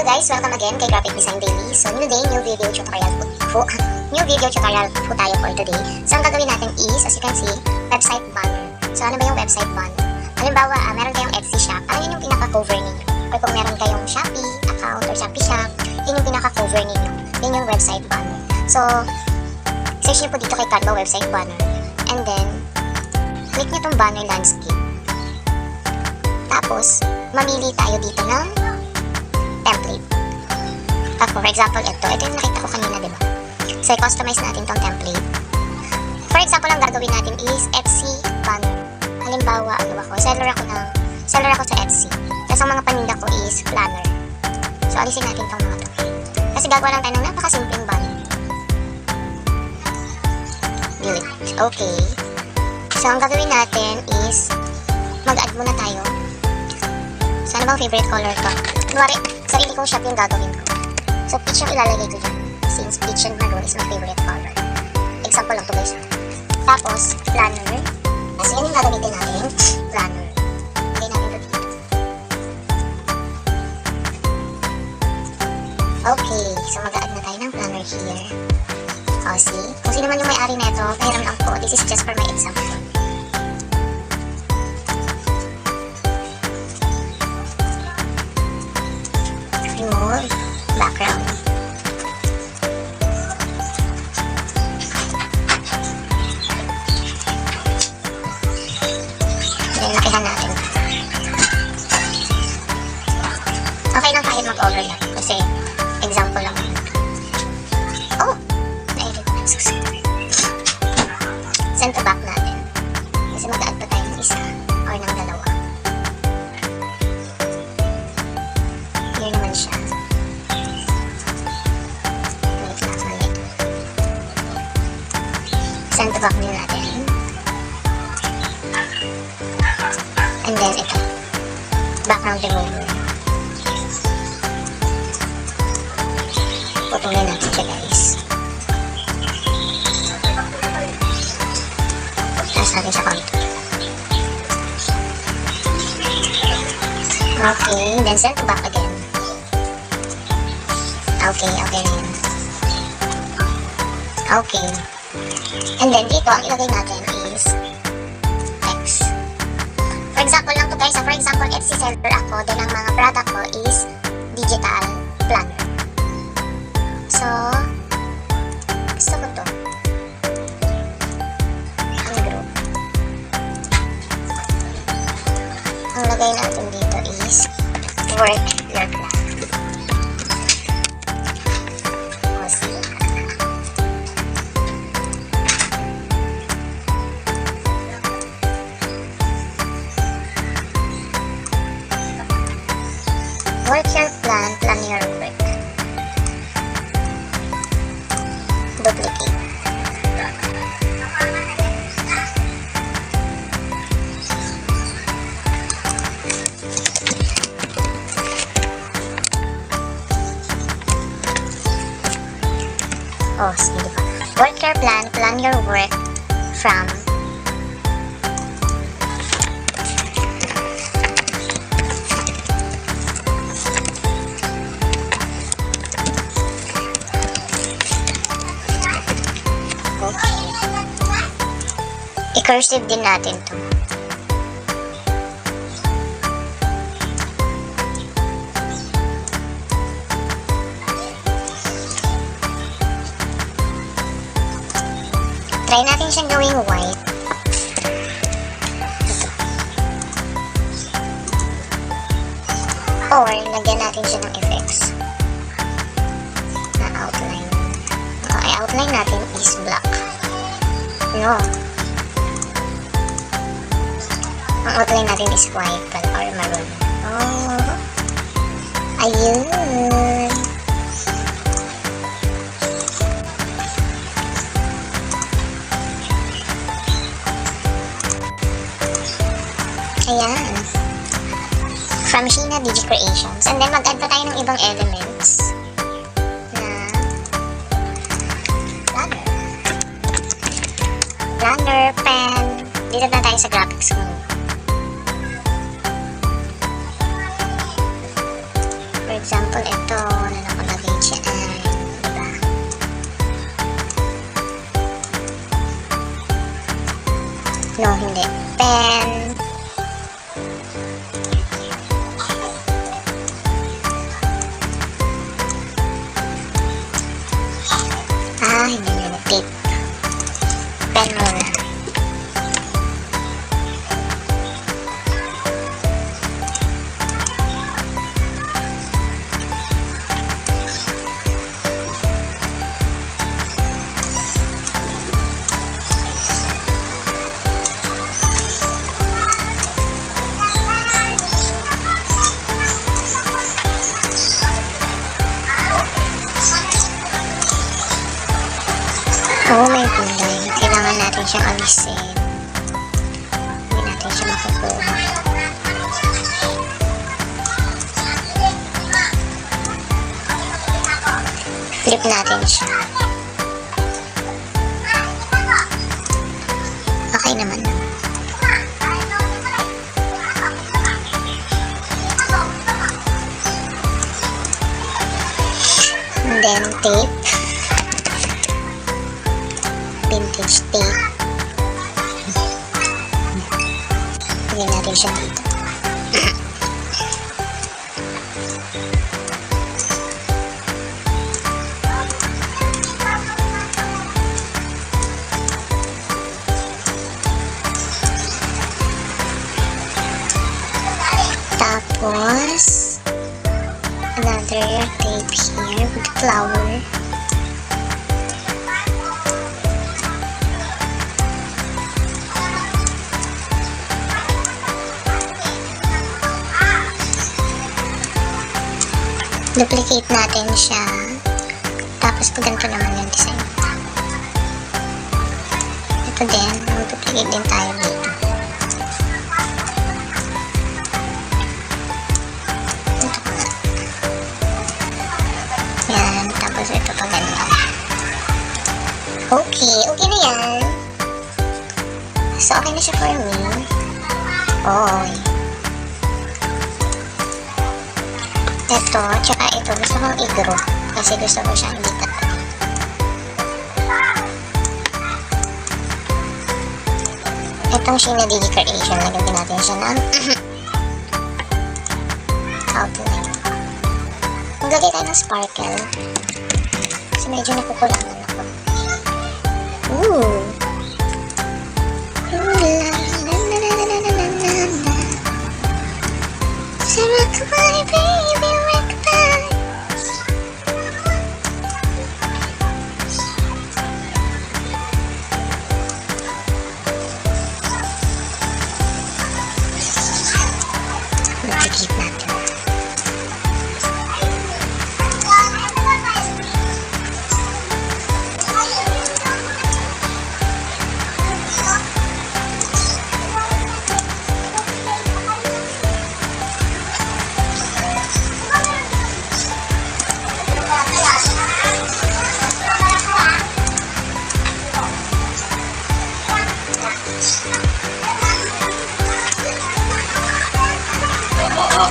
Hello guys! Welcome again kay Graphic Design Daily. So new day, new video tutorial po tayo for today. So ang gagawin natin is, as you can see, website banner. So ano ba yung website banner? Halimbawa, meron kayong Etsy shop, yun yung pinaka-cover ninyo. Or kung meron kayong Shopee account or Shopee shop, yun yung pinaka-cover ninyo. Yun yung website banner. So, search nyo po dito kay Canva website banner. And then, click nyo tong banner landscape. Tapos, mamili tayo dito ng template. For example, ito yung nakita ko kanina, diba? So, i-customize natin tong template. For example, ang gagawin natin is Etsy banner. Halimbawa, seller ako sa Etsy. Tapos ang mga paninda ko is planner. So, alisin natin tong mga to. Kasi gagawa lang tayo ng napakasimpleng banner. View it. Okay. So, ang gagawin natin is mag-add muna tayo. So, ano bang favorite color ko? Kunwari, sarili kong shop yung gagawin ko. So, peach yung ilalagay ko dyan. Since peach and maroon is my favorite color. Example lang to guys. Tapos, planner. Kasi yan yung gagamitin natin. Planner. Lagay natin ito dito. Okay. So, mag-add na tayo ng planner here. O, see? Kung sino man yung may-ari na ito, pahiram lang po. This is just for my example. Remove background. Then, lakihan natin. Okay lang kahit mag-overlap. Kasi, example lang. Oh! Na-edit. Send to back natin. Kasi mag-add pa tayo ng isa or ng dalawa. Here naman siya. Wait lang ulit. Send to back din natin. And then ito. Background remover. Putulin natin siya guys. Tapos natin sa contour. Okay, then send to back again. Okay na yun. Okay. And then dito, ang ilagay natin is text. For example lang to guys, for example, Etsy seller ako, then ang mga product ko is digital planner. So, gusto ko to. Ang group. Ang lagay natin dito is work your plan. Work your plan, plan your work. Duplicate. Oh, sige ba? Work your plan, plan your work from i-cursive din natin to. Try natin siyang gawing white. Ito. Or, lagyan natin siya ng effects. Na outline. Okay, outline natin is black. No. Ang outline natin is white or maroon. Oh. Ayun. Ayan. From Sheena Digi Creations. And then mag-add pa tayo ng ibang elements. Planner, pen. Dito na tayo sa graphics mo. For example, ito. Yan muna. Oo, may kulay. Kailangan natin siyang alisin. Hindi natin siya makukuha. Flip natin siya. Okay naman. And then tape. Vintage tape. Lagyan natin siya dito. Tapos another tape here with flower. Duplicate natin siya. Tapos ganito naman yung design. Ito din. Mag-duplicate din tayo dito. Ito pa. Yan. Tapos ito pa ganito. Okay. Okay na yan. So, okay na siya for me. Okay. Ito, tsaka ito, gusto kong i-group kasi gusto ko siyang lipat. Itong Shinadigi Creation, lagyan natin siya ng outline. Maglagay tayo ng sparkle kasi medyo nakukulangan ako. Ooh! Sarap ka ba, baby? Duplicate natin.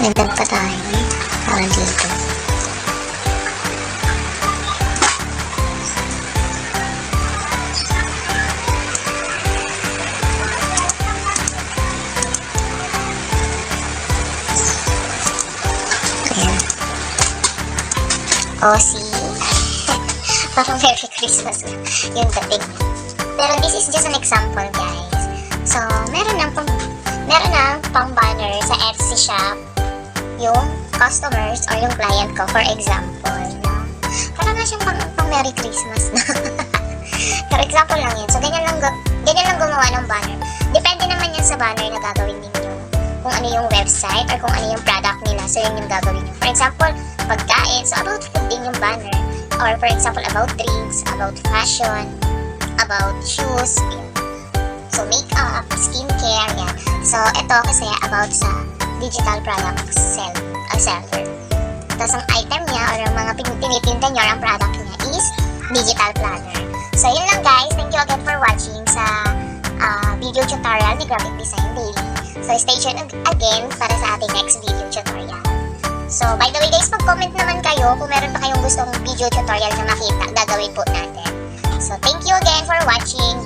Nagdag pa tayo para dito. Ayan. O, see? Parang Merry Christmas yung dating. Pero this is just an example, guys. So, meron ng pang banner sa Etsy shop yung customers or yung client ko, for example, no? Parang nga siyang pang Merry Christmas na. For example lang yun. So, ganyan lang gumawa ng banner. Depende naman yan sa banner na gagawin ninyo. Kung ano yung website or kung ano yung product nila. So, yun yung gagawin nyo. For example, pagkain. So, about food din yung banner. Or, for example, about drinks, about fashion, about shoes, yun. So, makeup, skincare, yan. So, ito kasi about sa digital product seller. Tapos ang item niya or yung mga tinitinda niya or ang product niya is digital planner. So yun lang guys. Thank you again for watching sa video tutorial ni Graphic Design Daily. So stay tuned again para sa ating next video tutorial. So by the way guys, mag-comment naman kayo kung meron pa kayong gustong video tutorial na makita, gagawin po natin. So thank you again for watching.